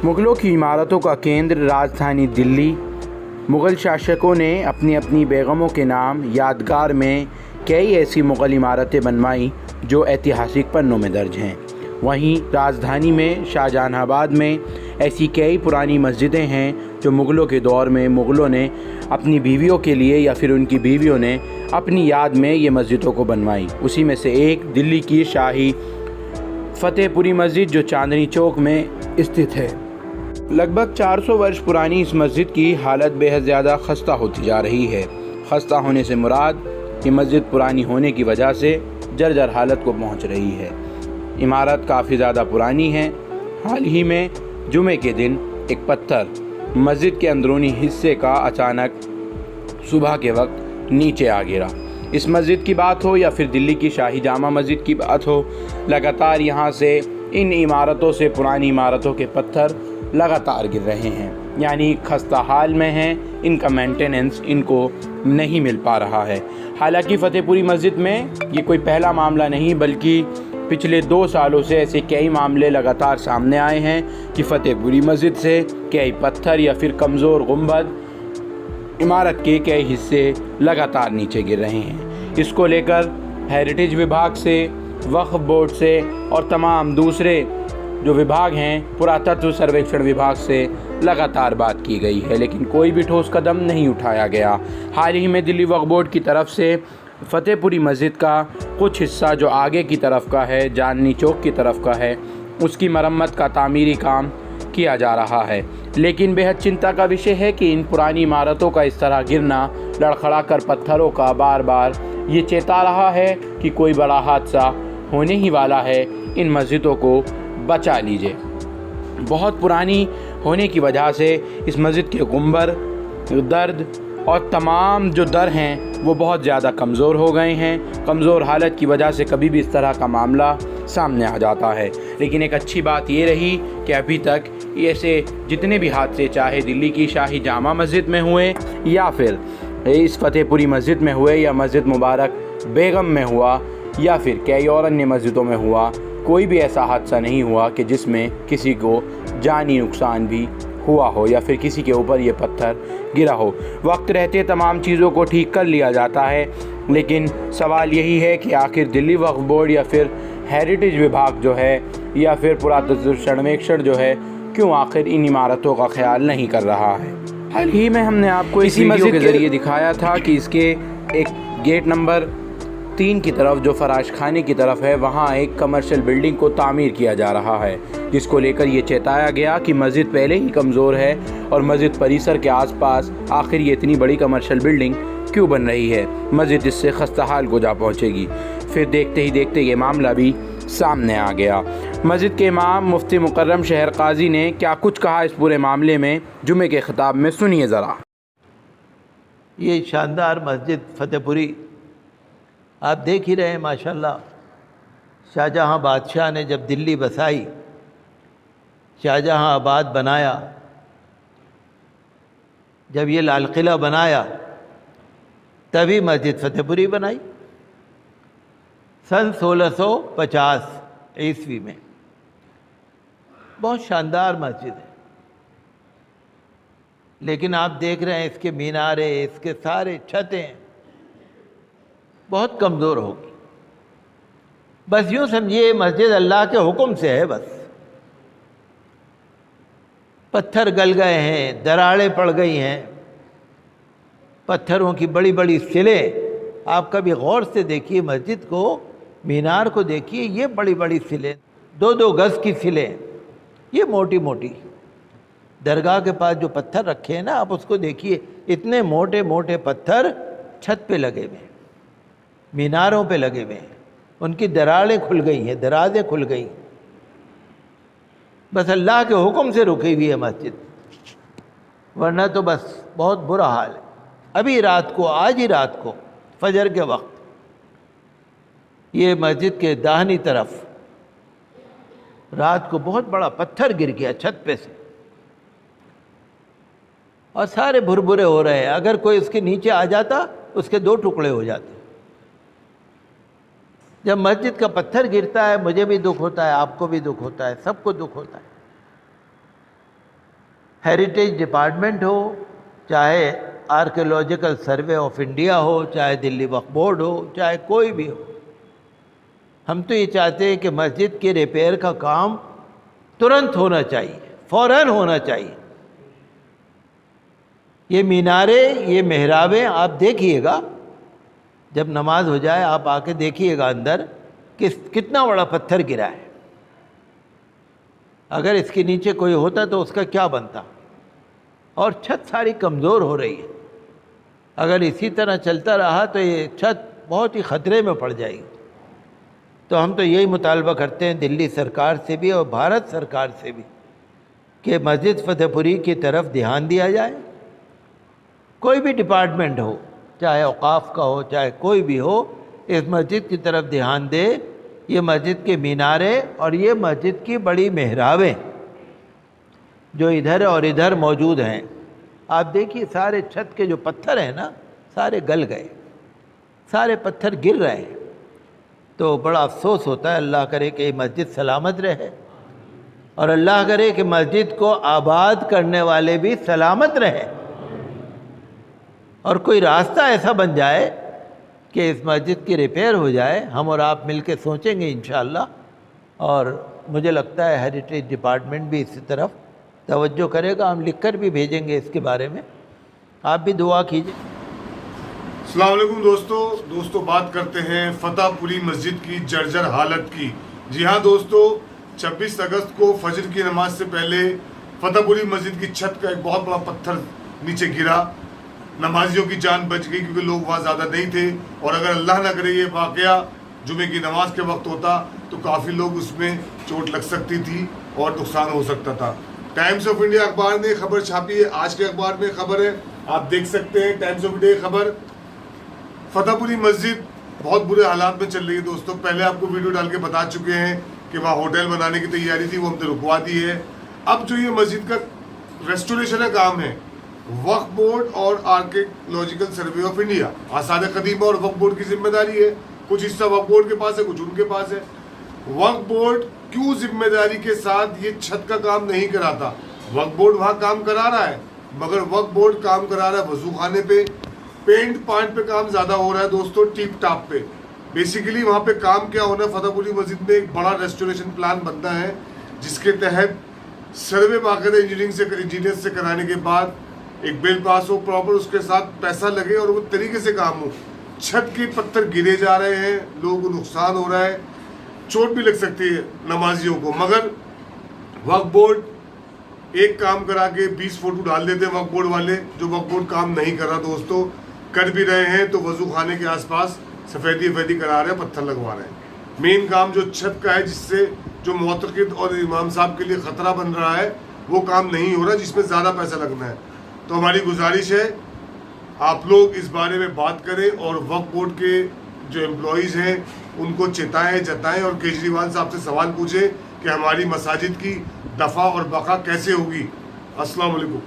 मुग़लों की इमारतों का केंद्र राजधानी दिल्ली। मुग़ल शासकों ने अपनी अपनी बेगमों के नाम यादगार में कई ऐसी मुग़ल इमारतें बनवाईं जो ऐतिहासिक पन्नों में दर्ज हैं। वहीं राजधानी में शाहजहानाबाद में ऐसी कई पुरानी मस्जिदें हैं जो मुग़लों के दौर में मुग़लों ने अपनी बीवियों के लिए या फिर उनकी बीवियों ने अपनी याद में ये मस्जिदों को बनवाई। उसी में से एक दिल्ली की शाही फतेहपुरी मस्जिद जो चांदनी चौक में स्थित है। लगभग 400 वर्ष पुरानी इस मस्जिद की हालत बेहद ज़्यादा खस्ता होती जा रही है। खस्ता होने से मुराद ये मस्जिद पुरानी होने की वजह से जर्जर हालत को पहुंच रही है। इमारत काफ़ी ज़्यादा पुरानी है। हाल ही में जुमे के दिन एक पत्थर मस्जिद के अंदरूनी हिस्से का अचानक सुबह के वक्त नीचे आ गिरा। इस मस्जिद की बात हो या फिर दिल्ली की शाही जामा मस्जिद की बात हो, लगातार यहाँ से इन इमारतों से पुरानी इमारतों के पत्थर लगातार गिर रहे हैं, यानी खस्ता हाल में हैं। इनका मेंटेनेंस इनको नहीं मिल पा रहा है। हालांकि फतेहपुरी मस्जिद में ये कोई पहला मामला नहीं बल्कि पिछले 2 सालों से ऐसे कई मामले लगातार सामने आए हैं कि फतेहपुरी मस्जिद से कई पत्थर या फिर कमज़ोर गुंबद इमारत के कई हिस्से लगातार नीचे गिर रहे हैं। इसको लेकर हेरिटेज विभाग से, वक्फ बोर्ड से और तमाम दूसरे जो विभाग हैं, पुरातत्व सर्वेक्षण विभाग से लगातार बात की गई है, लेकिन कोई भी ठोस कदम नहीं उठाया गया। हाल ही में दिल्ली वक्फ बोर्ड की तरफ से फतेहपुरी मस्जिद का कुछ हिस्सा जो आगे की तरफ का है, चांदनी चौक की तरफ का है, उसकी मरम्मत का तामीरी काम किया जा रहा है। लेकिन बेहद चिंता का विषय है कि इन पुरानी इमारतों का इस तरह गिरना, लड़खड़ा कर पत्थरों का बार बार ये चेता रहा है कि कोई बड़ा हादसा होने ही वाला है। इन मस्जिदों को बचा लीजिए। बहुत पुरानी होने की वजह से इस मस्जिद के गुंबर, दर्द और तमाम जो दर हैं वो बहुत ज़्यादा कमज़ोर हो गए हैं। कमज़ोर हालत की वजह से कभी भी इस तरह का मामला सामने आ जाता है। लेकिन एक अच्छी बात ये रही कि अभी तक ऐसे जितने भी हादसे, चाहे दिल्ली की शाही जामा मस्जिद में हुए या फिर इस फतेहपुरी मस्जिद में हुए या मस्जिद मुबारक बेगम में हुआ या फिर कई और अन्य मस्जिदों में हुआ, कोई भी ऐसा हादसा नहीं हुआ कि जिसमें किसी को जानी नुकसान भी हुआ हो या फिर किसी के ऊपर ये पत्थर गिरा हो। वक्त रहते तमाम चीज़ों को ठीक कर लिया जाता है, लेकिन सवाल यही है कि आखिर दिल्ली वक्फ बोर्ड या फिर हेरिटेज विभाग जो है या फिर पुरातत्व सर्वेक्षण जो है, क्यों आखिर इन इमारतों का ख्याल नहीं कर रहा है। हाल ही में हमने आपको इसी मस्जिद के ज़रिए दिखाया था कि इसके एक गेट नंबर 3 की तरफ जो फराश खाने की तरफ है, वहाँ एक कमर्शियल बिल्डिंग को तामीर किया जा रहा है, जिसको लेकर ये चेताया गया कि मस्जिद पहले ही कमज़ोर है और मस्जिद परिसर के आसपास आखिर ये इतनी बड़ी कमर्शियल बिल्डिंग क्यों बन रही है। मस्जिद इससे खस्ताहाल को जा पहुँचेगी। फिर देखते ही देखते ये मामला भी सामने आ गया। मस्जिद के इमाम मुफ्ती मुकर्रम शहर काजी ने क्या कुछ कहा इस पूरे मामले में, जुमे के खिताब में सुनिए ज़रा। ये शानदार मस्जिद फतेहपुरी आप देख ही रहे हैं माशाल्लाह। शाहजहाँ बादशाह ने जब दिल्ली बसाई, शाहजहाँ आबाद बनाया, जब ये लाल किला बनाया तभी मस्जिद फतेहपुरी बनाई सन 1650 ईस्वी में। बहुत शानदार मस्जिद है, लेकिन आप देख रहे हैं इसके मीनारे, इसके सारे छतें बहुत कमज़ोर होगी। बस यूँ समझिए मस्जिद अल्लाह के हुक्म से है। बस पत्थर गल गए हैं, दरारें पड़ गई हैं, पत्थरों की बड़ी बड़ी सिलें। आप कभी गौर से देखिए मस्जिद को, मीनार को देखिए, ये बड़ी बड़ी सिलें, 2-2 गज़ की सिलें, ये मोटी मोटी। दरगाह के पास जो पत्थर रखे हैं ना, आप उसको देखिए, इतने मोटे मोटे पत्थर छत पे लगे हुए हैं, मीनारों पे लगे हुए हैं। उनकी दरारें खुल गई हैं, दराजें खुल गई। बस अल्लाह के हुक्म से रुकी हुई है मस्जिद, वरना तो बस बहुत बुरा हाल है। अभी रात को, आज ही रात को फजर के वक्त ये मस्जिद के दाहिनी तरफ रात को बहुत बड़ा पत्थर गिर गया छत पे से, और सारे भुरभुरे हो रहे हैं। अगर कोई उसके नीचे आ जाता, उसके 2 टुकड़े हो जाते। जब मस्जिद का पत्थर गिरता है, मुझे भी दुख होता है, आपको भी दुख होता है, सबको दुख होता है। ہیریٹیج ڈپارٹمنٹ ہو، چاہے آرکیولوجیکل سروے آف انڈیا ہو، چاہے دلی وقف بورڈ ہو، چاہے کوئی بھی ہو، ہم تو یہ چاہتے ہیں کہ مسجد کے ریپیئر کا کام ترنت ہونا چاہیے، فوراً ہونا چاہیے۔ یہ میناریں، یہ محرابیں آپ دیکھیے گا، جب نماز ہو جائے آپ آ کے دیکھیے گا اندر کہ کتنا بڑا پتھر گرا ہے۔ اگر اس کے نیچے کوئی ہوتا تو اس کا کیا بنتا، اور چھت ساری کمزور ہو رہی ہے۔ اگر اسی طرح چلتا رہا تو یہ چھت بہت ہی خطرے میں پڑ جائے گی۔ تو ہم تو یہی مطالبہ کرتے ہیں دلی سرکار سے بھی اور بھارت سرکار سے بھی کہ مسجد فتح پوری کی طرف دھیان دیا جائے۔ کوئی بھی ڈپارٹمنٹ ہو، چاہے اوقاف کا ہو، چاہے کوئی بھی ہو، اس مسجد کی طرف دھیان دے۔ یہ مسجد کے مینارے اور یہ مسجد کی بڑی محرابیں جو ادھر اور ادھر موجود ہیں، آپ دیکھیے سارے چھت کے جو پتھر ہیں نا، سارے گل گئے، سارے پتھر گر رہے ہیں۔ تو بڑا افسوس ہوتا ہے۔ اللہ کرے کہ یہ مسجد سلامت رہے، اور اللہ کرے کہ مسجد کو آباد کرنے والے بھی سلامت رہیں، اور کوئی راستہ ایسا بن جائے کہ اس مسجد کی ریپیئر ہو جائے۔ ہم اور آپ مل کے سوچیں گے انشاءاللہ، اور مجھے لگتا ہے ہیریٹیج ڈپارٹمنٹ بھی اسی طرف توجہ کرے گا۔ ہم لکھ کر بھی بھیجیں گے اس کے بارے میں، آپ بھی دعا کیجیے۔ السلام علیکم دوستو بات کرتے ہیں فتح پوری مسجد کی جرجر حالت کی۔ جی ہاں دوستو، 26 اگست کو فجر کی نماز سے پہلے فتح پوری مسجد کی چھت کا ایک بہت بڑا پتھر نیچے گرا۔ نمازیوں کی جان بچ گئی کیونکہ لوگ وہاں زیادہ نہیں تھے، اور اگر اللہ نہ کرے یہ واقعہ جمعے کی نماز کے وقت ہوتا تو کافی لوگ اس میں چوٹ لگ سکتی تھی اور نقصان ہو سکتا تھا۔ ٹائمز آف انڈیا اخبار نے خبر چھاپی ہے، آج کے اخبار میں خبر ہے، آپ دیکھ سکتے ہیں ٹائمز آف انڈیا کی خبر۔ فتح پوری مسجد بہت برے حالات میں چل رہی ہے دوستو۔ پہلے آپ کو ویڈیو ڈال کے بتا چکے ہیں کہ وہاں ہوٹل بنانے کی تیاری تھی، وہ ہم نے رکوا دی ہے۔ اب جو یہ مسجد کا ریسٹوریشن کا کام ہے، وقف بورڈ اور آرکیولوجیکل سروے آف انڈیا، آثار قدیمہ اور وقف بورڈ کی ذمہ داری ہے۔ کچھ حصہ وقف بورڈ کے پاس ہے، کچھ ان کے پاس ہے۔ وقف بورڈ کیوں ذمہ داری کے ساتھ یہ چھت کا کام نہیں کراتا؟ وقف بورڈ وہاں کام کرا رہا ہے، مگر وقف بورڈ کام کرا رہا ہے وضو خانے پہ، پینٹ پانٹ پہ کام زیادہ ہو رہا ہے دوستو، ٹیپ ٹاپ پہ۔ بیسیکلی وہاں پہ کام کیا ہونا ہے، فتح پوری مسجد میں ایک بڑا ریسٹوریشن پلان بنتا ہے جس کے تحت سروے باقاعدہ انجینئر سے کرانے کے بعد ایک بل پاس ہو پراپر، اس کے ساتھ پیسہ لگے اور وہ طریقے سے کام ہو۔ چھت کے پتھر گرے جا رہے ہیں، لوگوں کو نقصان ہو رہا ہے، چوٹ بھی لگ سکتی ہے نمازیوں کو، مگر وقف بورڈ ایک کام کرا کے 20 فوٹو ڈال دیتے ہیں وقف بورڈ والے، جو وقف بورڈ کام نہیں کر رہا دوستو۔ کر بھی رہے ہیں تو وضو خانے کے آس پاس سفیدی کرا رہے ہیں، پتھر لگوا رہے ہیں۔ مین کام جو چھت کا ہے، جس سے جو معتقد اور امام صاحب کے لیے خطرہ بن رہا ہے، وہ کام نہیں ہو رہا، جس میں زیادہ پیسہ لگنا ہے۔ تو ہماری گزارش ہے آپ لوگ اس بارے میں بات کریں اور وقف بورڈ کے جو امپلائیز ہیں ان کو چتائیں جتائیں، اور کیجریوال صاحب سے سوال پوچھیں کہ ہماری مساجد کی دفاع اور بقا کیسے ہوگی۔ السلام علیکم۔